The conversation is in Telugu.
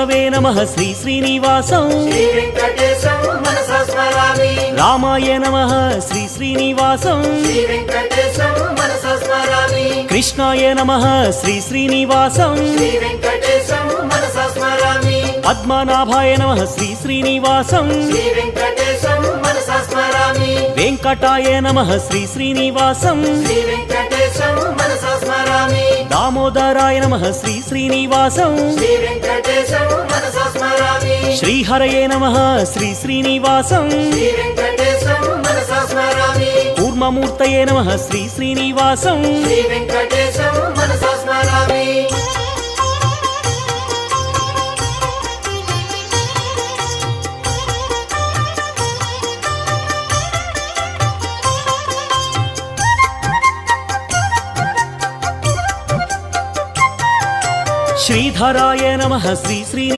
విష్ణవే నమః శ్రీ శ్రీనివాసం శ్రీ వెంకటేశం మనసా స్మరామి రామాయ నమః శ్రీ శ్రీనివాసం శ్రీ వెంకటేశం మనసా స్మరామి కృష్ణాయ నమః శ్రీ శ్రీనివాసం శ్రీ వెంకటేశం మనసా స్మరామి పద్మనాభాయ నమః శ్రీ శ్రీనివాసం శ్రీ వెంకటేశం మనసా స్మరామి వెంకటాయ నమః శ్రీ శ్రీనివాసం శ్రీ వెంకటేశం మనసా స్మరామి దామోదరాయ నమః శ్రీ శ్రీనివాసం శ్రీ వెంకటేశం మనసా స్మరామి శ్రీహరయే నమః శ్రీ శ్రీనివాసం శ్రీ వెంకటేశం మనసా స్మరామి కూర్మమూర్తయే నమః శ్రీ శ్రీనివాసం శ్రీ వెంకటేశం మనసా స్మరామి శ్రీధరాయ నమః శ్రీ శ్రీ